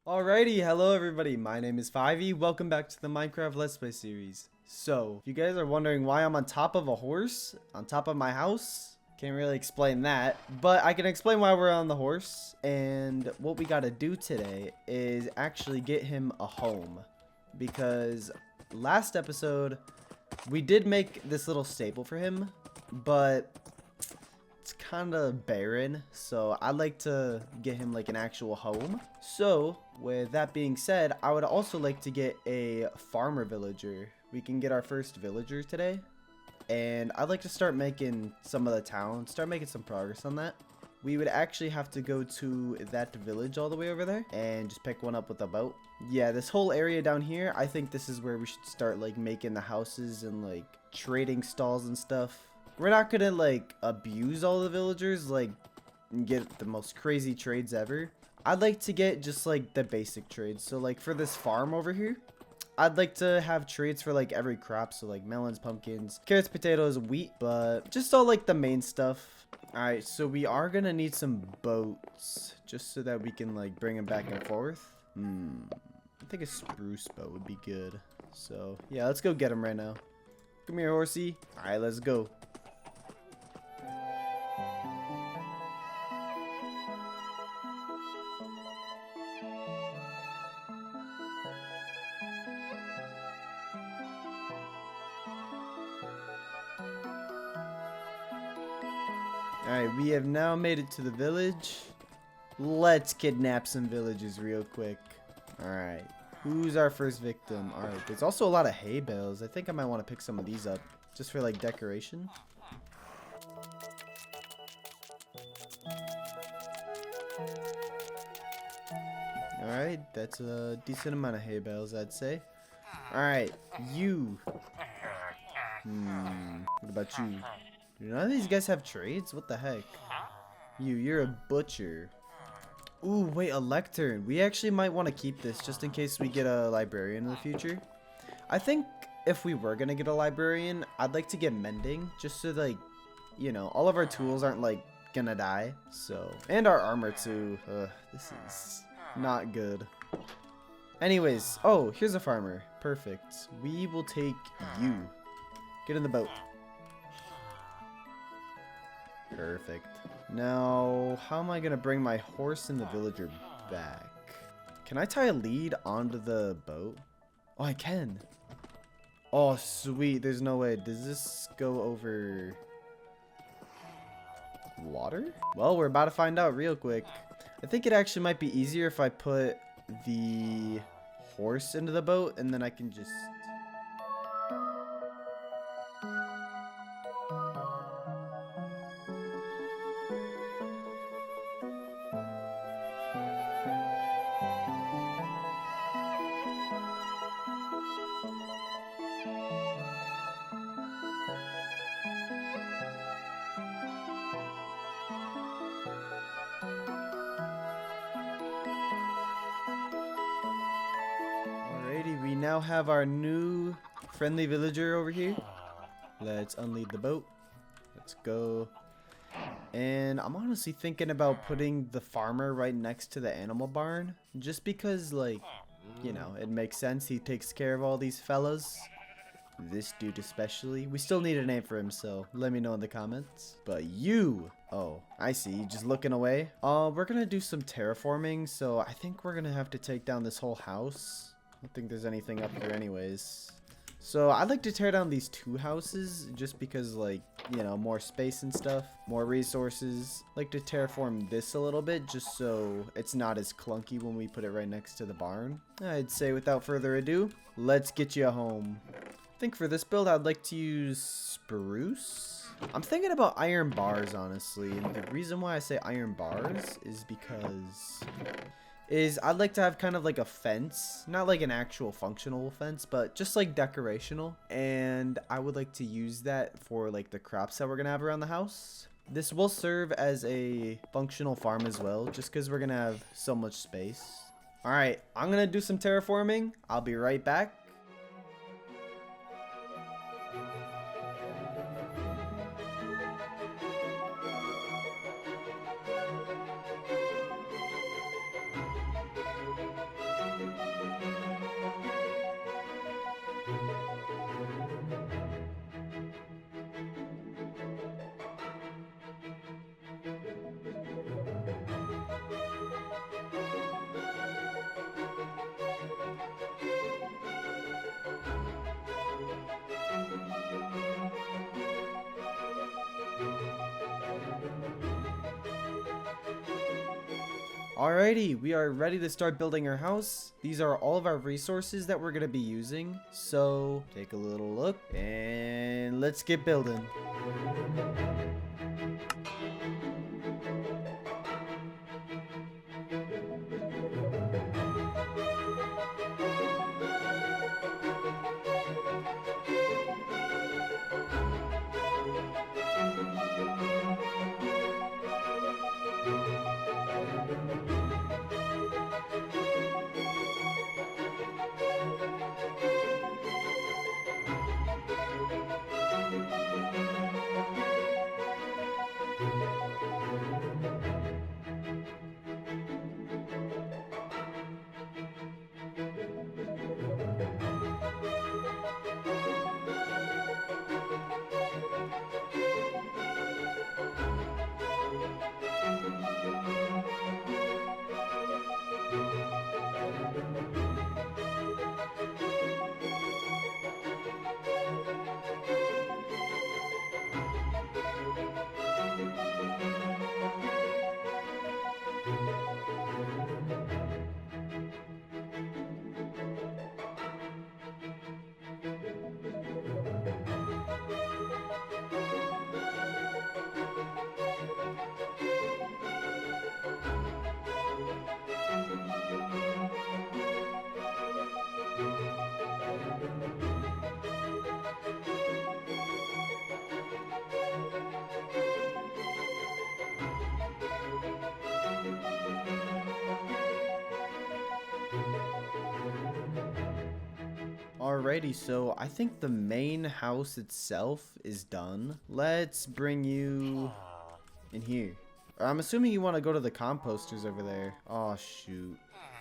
Alrighty, hello everybody, my name is 5e, welcome back to the Minecraft Let's Play series. So, if you guys are wondering why I'm on top of a horse, on top of my house, can't really explain that, but I can explain why we're on the horse, and what we gotta do today is actually get him a home, because last episode, we did make this little stable for him, but it's kind of barren, so I'd like to get him like an actual home. So with that being said, I would also like to get a farmer villager. We can get our first villager today, and I'd like to start making some of the town, start making some progress on that. We would actually have to go to that village all the way over there and just pick one up with a boat. Yeah, this whole area down here, I think this is where we should start like making the houses and like trading stalls and stuff. We're not gonna like abuse all the villagers, like get the most crazy trades ever. I'd like to get just like the basic trades. So like for this farm over here, I'd like to have trades for like every crop. So like melons, pumpkins, carrots, potatoes, wheat, but just all like the main stuff. Alright, so we are gonna need some boats just so that we can like bring them back and forth. I think a spruce boat would be good. So yeah, let's go get them right now. Come here, horsey. Alright, let's go. Alright, we have now made it to the village. Let's kidnap some villagers real quick. Alright, who's our first victim? Alright, there's also a lot of hay bales. I think I might want to pick some of these up just for like decoration. Alright, that's a decent amount of hay bales, I'd say. Alright, you. What about you? Do none of these guys have trades? What the heck? You're a butcher. Ooh, wait, a lectern. We actually might want to keep this just in case we get a librarian in the future. I think if we were going to get a librarian, I'd like to get mending just so like, you know, all of our tools aren't like gonna die. So, and our armor too. This is not good. Anyways, oh, here's a farmer. Perfect. We will take you. Get in the boat. Perfect. Now, how am I going to bring my horse and the villager back? Can I tie a lead onto the boat? Oh, I can. Oh, sweet. There's no way. Does this go over water? Well, we're about to find out real quick. I think it actually might be easier if I put the horse into the boat and then I can just... We now have our new friendly villager over here. Let's unlead the boat. Let's go. And I'm honestly thinking about putting the farmer right next to the animal barn. Just because, like, you know, it makes sense. He takes care of all these fellas. This dude especially. We still need a name for him, so let me know in the comments. But you... Oh, I see. Just looking away. We're gonna do some terraforming, so I think we're gonna have to take down this whole house. I don't think there's anything up here anyways. So I'd like to tear down these two houses just because, like, you know, more space and stuff, more resources. I'd like to terraform this a little bit just so it's not as clunky when we put it right next to the barn. I'd say without further ado, let's get you home. I think for this build I'd like to use spruce. I'm thinking about iron bars, honestly, and the reason why I say iron bars is because... I'd like to have kind of like a fence, not like an actual functional fence, but just like decorational. And I would like to use that for like the crops that we're gonna have around the house. This will serve as a functional farm as well, just because we're gonna have so much space. All right, I'm gonna do some terraforming. I'll be right back. Alrighty, we are ready to start building our house. These are all of our resources that we're going to be using. So take a little look and let's get building. Alrighty, so I think the main house itself is done. Let's bring you in here. I'm assuming you want to go to the composters over there. Oh, shoot.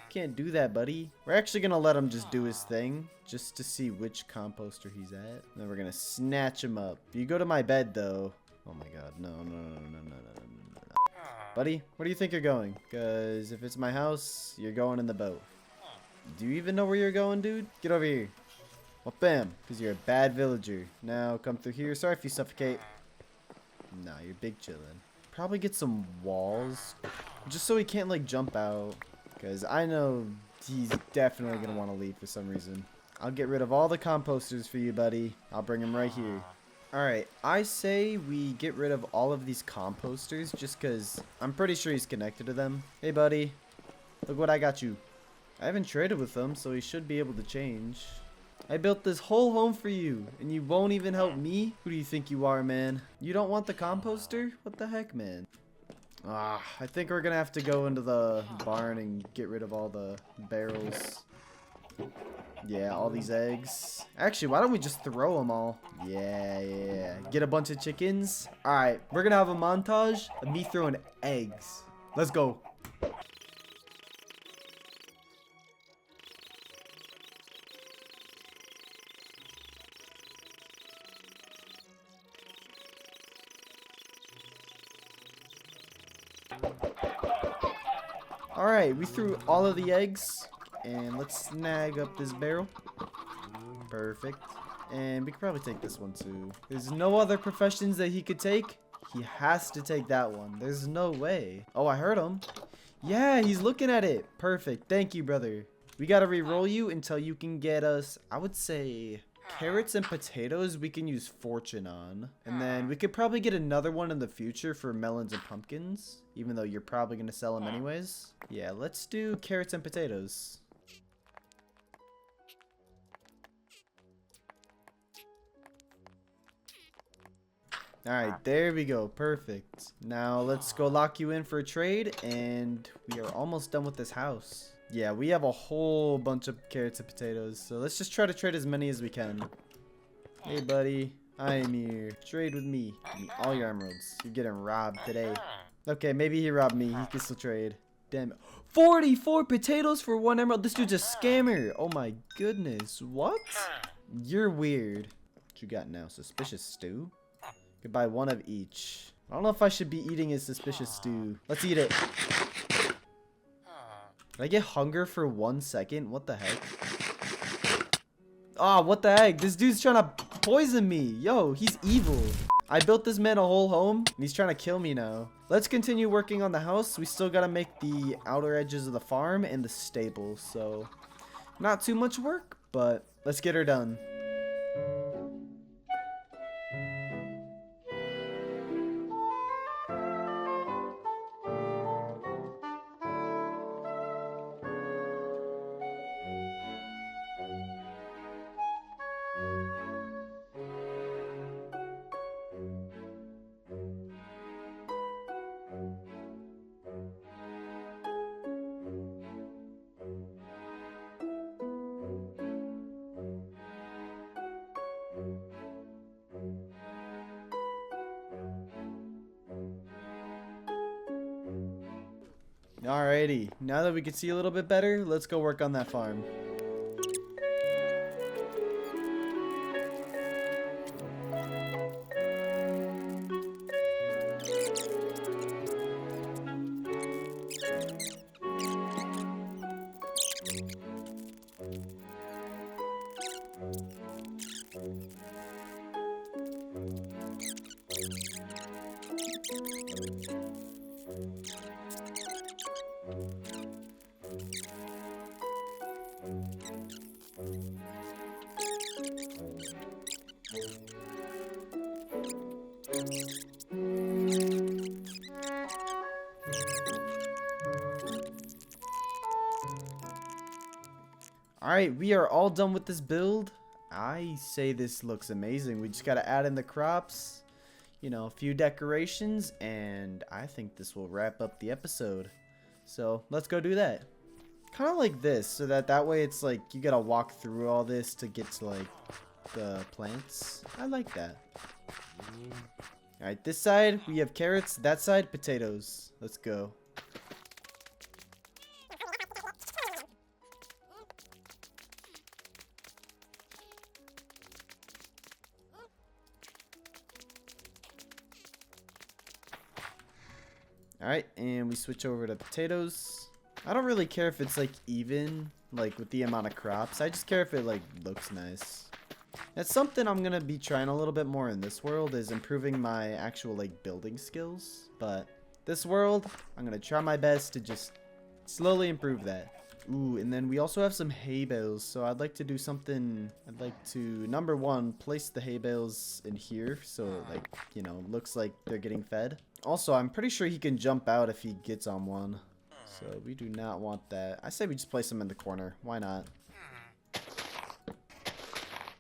Can't do that, buddy. We're actually going to let him just do his thing, just to see which composter he's at. Then we're going to snatch him up. If you go to my bed, though. Oh, my God. No. Buddy, where do you think you're going? Because if it's my house, you're going in the boat. Do you even know where you're going, dude? Get over here. Well, bam, because you're a bad villager. Now, come through here. Sorry if you suffocate. Nah, you're big chillin'. Probably get some walls, just so he can't, like, jump out. Because I know he's definitely going to want to leave for some reason. I'll get rid of all the composters for you, buddy. I'll bring him right here. Alright, I say we get rid of all of these composters, just because I'm pretty sure he's connected to them. Hey, buddy. Look what I got you. I haven't traded with him, so he should be able to change. I built this whole home for you, and you won't even help me? Who do you think you are, man? You don't want the composter? What the heck, man? I think we're gonna have to go into the barn and get rid of all the barrels. Yeah, all these eggs. Actually, why don't we just throw them all? Yeah. Get a bunch of chickens. Alright, we're gonna have a montage of me throwing eggs. Let's go. Alright, we threw all of the eggs, and let's snag up this barrel. Perfect. And we could probably take this one too. There's no other professions that he could take. He has to take that one. There's no way. Oh, I heard him. Yeah, he's looking at it. Perfect. Thank you, brother. We gotta re-roll you until you can get us, I would say, carrots and potatoes we can use fortune on. And then we could probably get another one in the future for melons and pumpkins, even though you're probably going to sell them anyways. Yeah, let's do carrots and potatoes. Alright, there we go. Perfect. Now let's go lock you in for a trade, and we are almost done with this house. Yeah, we have a whole bunch of carrots and potatoes, so let's just try to trade as many as we can. Hey, buddy. I am here. Trade with me. Give me all your emeralds. You're getting robbed today. Okay, maybe he robbed me. He can still trade. Damn it. 44 potatoes for 1 emerald. This dude's a scammer. Oh, my goodness. What? You're weird. What you got now? Suspicious stew? Could buy 1 of each. I don't know if I should be eating his suspicious stew. Let's eat it. Did I get hunger for 1 second? What the heck? Ah, what the heck? This dude's trying to poison me. Yo, he's evil. I built this man a whole home, and he's trying to kill me now. Let's continue working on the house. We still gotta make the outer edges of the farm and the stable, so not too much work, but let's get her done. Alrighty, now that we can see a little bit better, let's go work on that farm. Alright, we are all done with this build. I say this looks amazing. We just gotta add in the crops, you know, a few decorations, and I think this will wrap up the episode. So let's go do that. Kind of like this, so that way it's like you gotta walk through all this to get to like the plants. I like that. Alright, this side we have carrots, that side potatoes. Let's go. Alright, and we switch over to potatoes. I don't really care if it's like even, like with the amount of crops. I just care if it like looks nice. That's something I'm gonna be trying a little bit more in this world, is improving my actual like building skills. But this world, I'm gonna try my best to just slowly improve that. Ooh, and then we also have some hay bales, so I'd like to do something. I'd like to, number one, place the hay bales in here so it, like, you know, looks like they're getting fed. Also, I'm pretty sure he can jump out if he gets on one, so we do not want that. I say we just place them in the corner. Why not?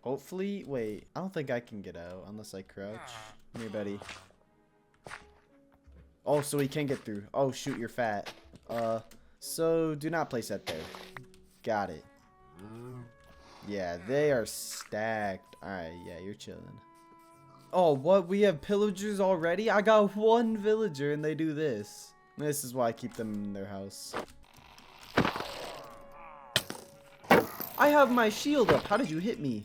Hopefully, wait, I don't think I can get out unless I crouch. Come here, buddy. Oh, so he can get through. Oh, shoot, you're fat. So do not place that there. Got it. Yeah, they are stacked. Alright, yeah, you're chilling. Oh, what? We have pillagers already? I got one villager and they do this. This is why I keep them in their house. I have my shield up. How did you hit me?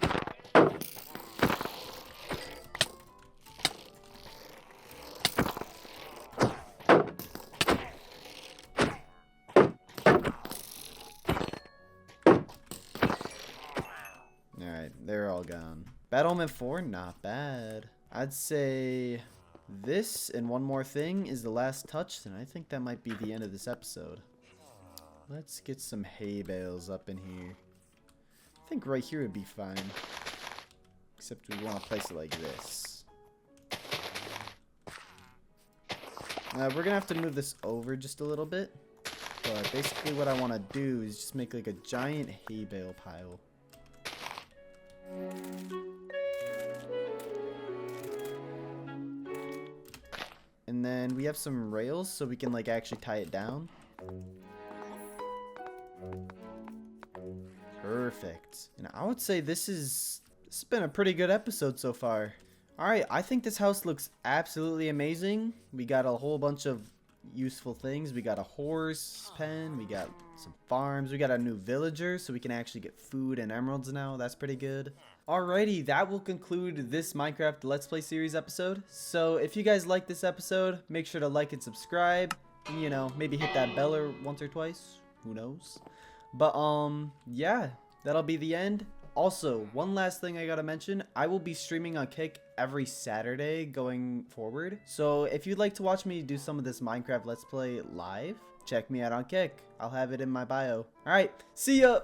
They're all gone. Battlement 4, not bad. I'd say this and one more thing is the last touch, and I think that might be the end of this episode. Let's get some hay bales up in here. I think right here would be fine. Except we want to place it like this. We're going to have to move this over just a little bit. But basically what I want to do is just make like a giant hay bale pile. And then we have some rails so we can like actually tie it down. Perfect. And I would say this has been a pretty good episode so far. Alright, I think this house looks absolutely amazing. We got a whole bunch of useful things. We got a horse pen, we got some farms, we got a new villager so we can actually get food and emeralds now. That's pretty good. Alrighty, that will conclude this Minecraft Let's Play series episode. So if you guys like this episode, make sure to like and subscribe. And, you know, maybe hit that bell once or twice. Who knows? But yeah, that'll be the end. Also, one last thing I gotta mention, I will be streaming on Kick every Saturday going forward. So if you'd like to watch me do some of this Minecraft Let's Play live, check me out on Kick. I'll have it in my bio. Alright, see ya!